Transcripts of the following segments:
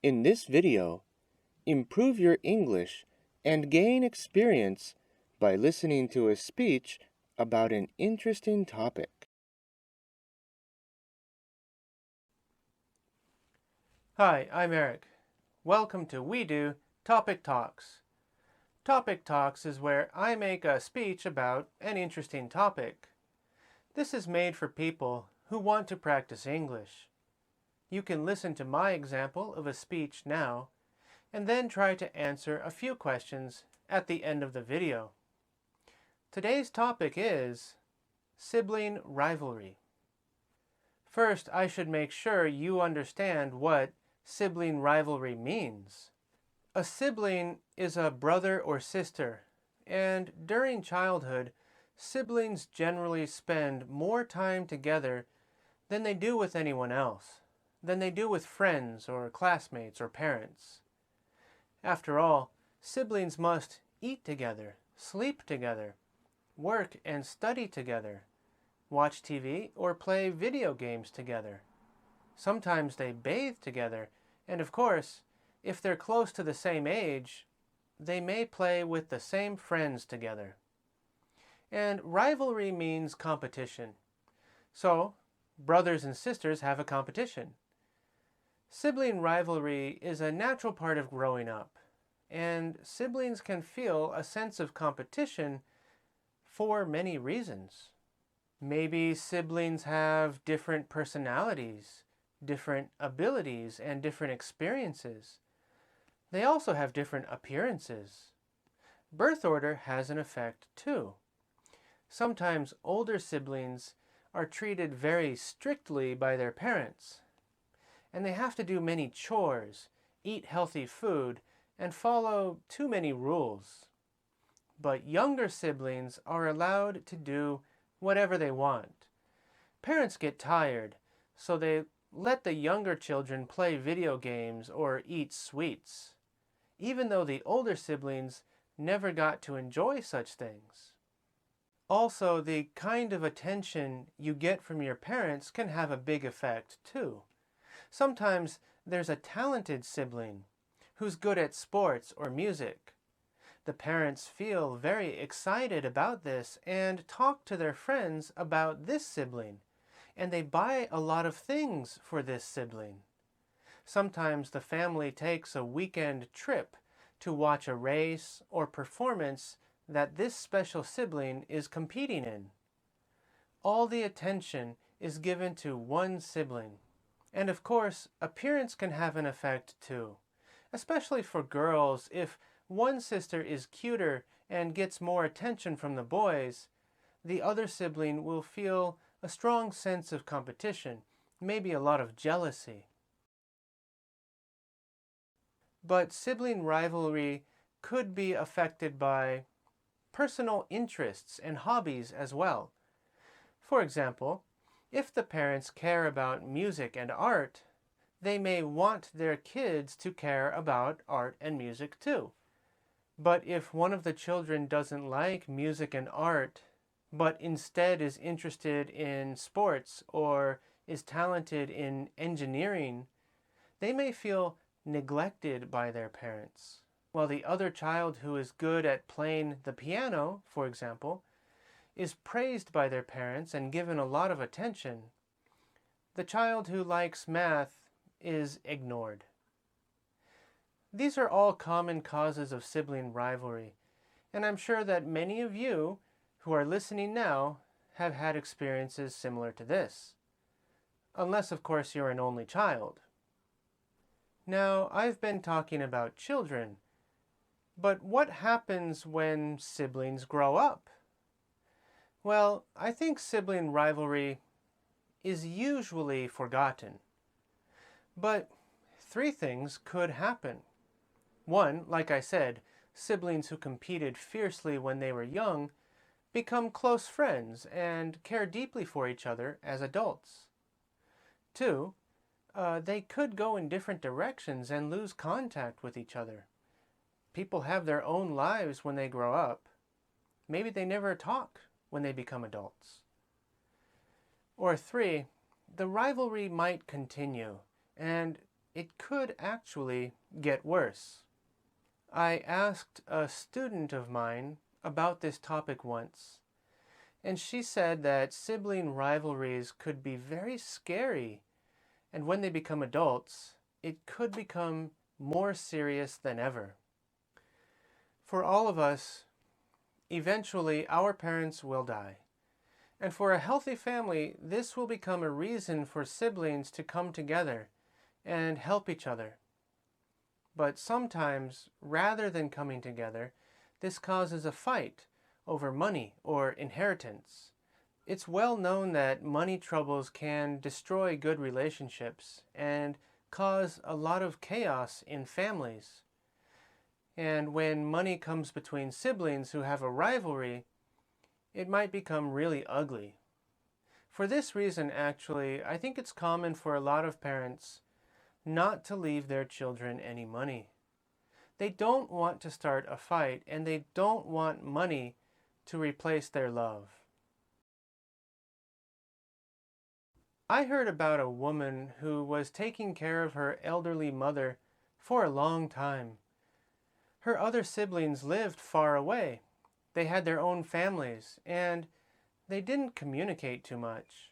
In this video, improve your English and gain experience by listening to a speech about an interesting topic. Hi, I'm Eric. Welcome to We Do Topic Talks. Topic Talks is where I make a speech about an interesting topic. This is made for people who want to practice English. You can listen to my example of a speech now, and then try to answer a few questions at the end of the video. Today's topic is sibling rivalry. First, I should make sure you understand what sibling rivalry means. A sibling is a brother or sister, and during childhood, siblings generally spend more time together than they do with anyone else, than they do with friends or classmates or parents. After all, siblings must eat together, sleep together, work and study together, watch TV or play video games together. Sometimes they bathe together, and of course, if they're close to the same age, they may play with the same friends together. And rivalry means competition. So, brothers and sisters have a competition. Sibling rivalry is a natural part of growing up, and siblings can feel a sense of competition for many reasons. Maybe siblings have different personalities, different abilities, and different experiences. They also have different appearances. Birth order has an effect too. Sometimes older siblings are treated very strictly by their parents, and they have to do many chores, eat healthy food, and follow too many rules. But younger siblings are allowed to do whatever they want. Parents get tired, so they let the younger children play video games or eat sweets, even though the older siblings never got to enjoy such things. Also, the kind of attention you get from your parents can have a big effect too. Sometimes there's a talented sibling who's good at sports or music. The parents feel very excited about this and talk to their friends about this sibling, and they buy a lot of things for this sibling. Sometimes the family takes a weekend trip to watch a race or performance that this special sibling is competing in. All the attention is given to one sibling. And of course, appearance can have an effect too, especially for girls. If one sister is cuter and gets more attention from the boys, the other sibling will feel a strong sense of competition, maybe a lot of jealousy. But sibling rivalry could be affected by personal interests and hobbies as well. For example, if the parents care about music and art, they may want their kids to care about art and music too. But if one of the children doesn't like music and art, but instead is interested in sports or is talented in engineering, they may feel neglected by their parents. While the other child who is good at playing the piano, for example, is praised by their parents and given a lot of attention, the child who likes math is ignored. These are all common causes of sibling rivalry, and I'm sure that many of you who are listening now have had experiences similar to this. Unless, of course, you're an only child. Now, I've been talking about children, but what happens when siblings grow up? Well, I think sibling rivalry is usually forgotten. But three things could happen. One, like I said, siblings who competed fiercely when they were young become close friends and care deeply for each other as adults. Two, they could go in different directions and lose contact with each other. People have their own lives when they grow up. Maybe they never talk when they become adults. Or three, the rivalry might continue, and it could actually get worse. I asked a student of mine about this topic once, and she said that sibling rivalries could be very scary, and when they become adults, it could become more serious than ever. For all of us, eventually our parents will die. And for a healthy family, this will become a reason for siblings to come together and help each other. But sometimes, rather than coming together, this causes a fight over money or inheritance. It's well known that money troubles can destroy good relationships and cause a lot of chaos in families. And when money comes between siblings who have a rivalry, it might become really ugly. For this reason, actually, I think it's common for a lot of parents not to leave their children any money. They don't want to start a fight, and they don't want money to replace their love. I heard about a woman who was taking care of her elderly mother for a long time. Her other siblings lived far away. They had their own families, and they didn't communicate too much.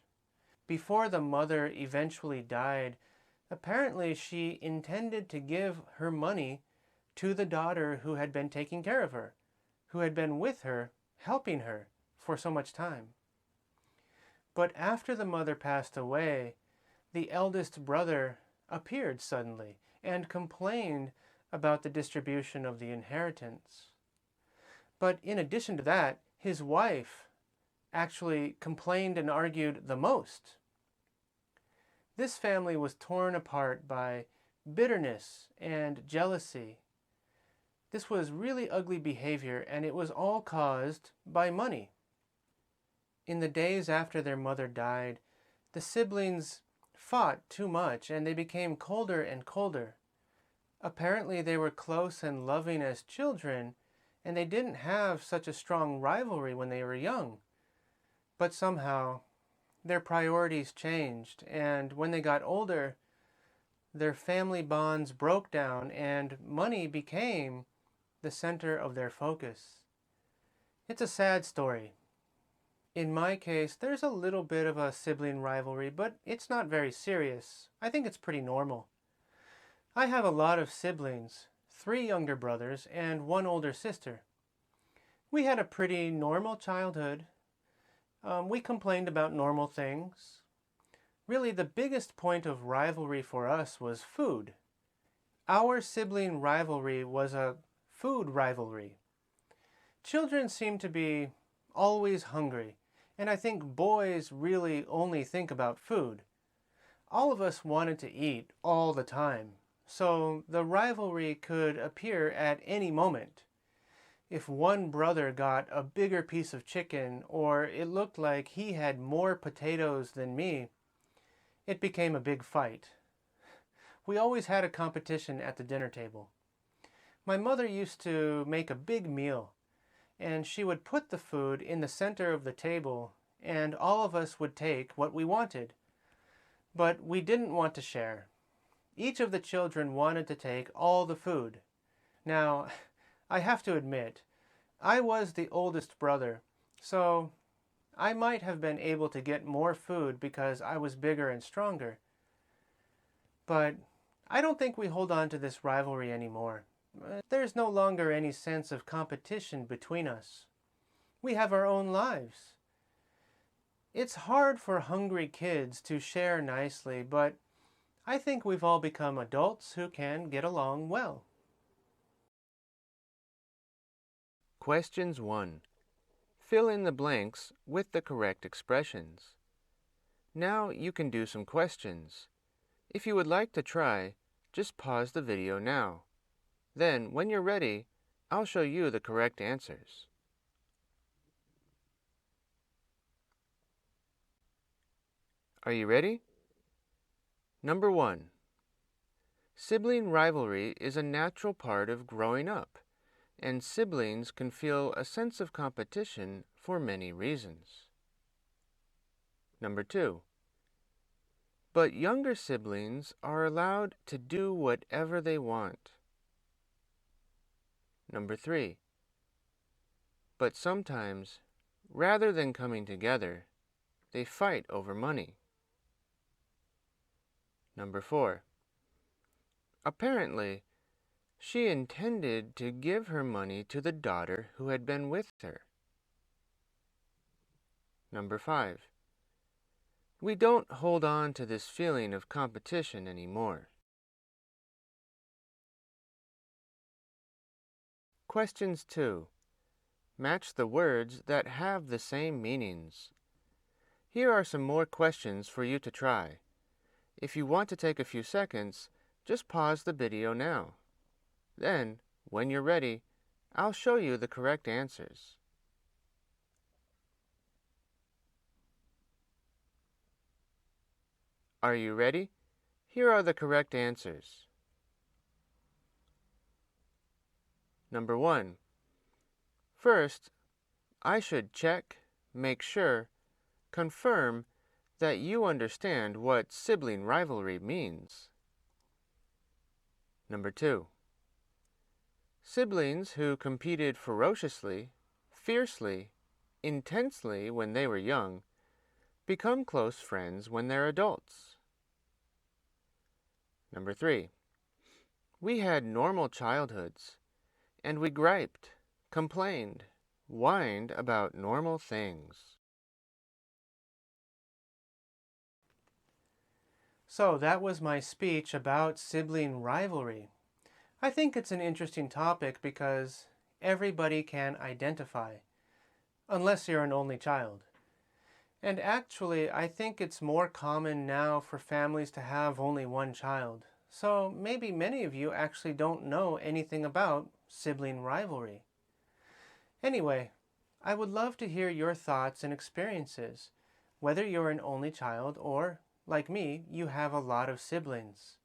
Before the mother eventually died, apparently she intended to give her money to the daughter who had been taking care of her, who had been with her, helping her for so much time. But after the mother passed away, the eldest brother appeared suddenly and complained about the distribution of the inheritance. But in addition to that, his wife actually complained and argued the most. This family was torn apart by bitterness and jealousy. This was really ugly behavior, and it was all caused by money. In the days after their mother died, the siblings fought too much, and they became colder and colder. Apparently they were close and loving as children, and they didn't have such a strong rivalry when they were young. But somehow, their priorities changed, and when they got older, their family bonds broke down, and money became the center of their focus. It's a sad story. In my case, there's a little bit of a sibling rivalry, but it's not very serious. I think it's pretty normal. I have a lot of siblings, 3 younger brothers and 1 older sister. We had a pretty normal childhood. We complained about normal things. Really, the biggest point of rivalry for us was food. Our sibling rivalry was a food rivalry. Children seem to be always hungry, and I think boys really only think about food. All of us wanted to eat all the time, so the rivalry could appear at any moment. If one brother got a bigger piece of chicken, or it looked like he had more potatoes than me, it became a big fight. We always had a competition at the dinner table. My mother used to make a big meal, and she would put the food in the center of the table, and all of us would take what we wanted. But we didn't want to share. Each of the children wanted to take all the food. Now, I have to admit, I was the oldest brother, so I might have been able to get more food because I was bigger and stronger. But I don't think we hold on to this rivalry anymore. There's no longer any sense of competition between us. We have our own lives. It's hard for hungry kids to share nicely, but I think we've all become adults who can get along well. Questions 1. Fill in the blanks with the correct expressions. Now you can do some questions. If you would like to try, just pause the video now. Then, when you're ready, I'll show you the correct answers. Are you ready? Number 1. Sibling rivalry is a natural part of growing up, and siblings can feel a sense of competition for many reasons. Number 2. but younger siblings are allowed to do whatever they want. Number 3. But sometimes, rather than coming together, they fight over money. Number 4. Apparently, she intended to give her money to the daughter who had been with her. Number 5. We don't hold on to this feeling of competition anymore. Questions 2. Match the words that have the same meanings. Here are some more questions for you to try. If you want to take a few seconds, just pause the video now. Then, when you're ready, I'll show you the correct answers. Are you ready? Here are the correct answers. Number 1. First, I should check, make sure, confirm that you understand what sibling rivalry means. Number 2. Siblings who competed ferociously, fiercely, intensely when they were young become close friends when they're adults. Number 3. We had normal childhoods, and we griped, complained, whined about normal things. So that was my speech about sibling rivalry. I think it's an interesting topic because everybody can identify, unless you're an only child. And actually, I think it's more common now for families to have only one child. So maybe many of you actually don't know anything about sibling rivalry. Anyway, I would love to hear your thoughts and experiences, whether you're an only child or, like me, you have a lot of siblings.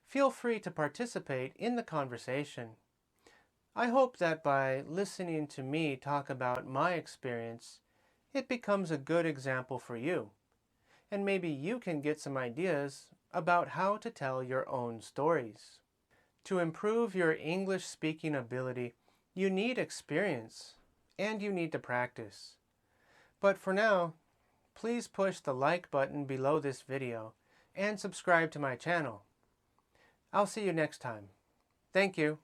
Feel free to participate in the conversation. I hope that by listening to me talk about my experience, it becomes a good example for you. And maybe you can get some ideas about how to tell your own stories. To improve your English speaking ability, you need experience and you need to practice. But for now, please push the like button below this video and subscribe to my channel. I'll see you next time. Thank you.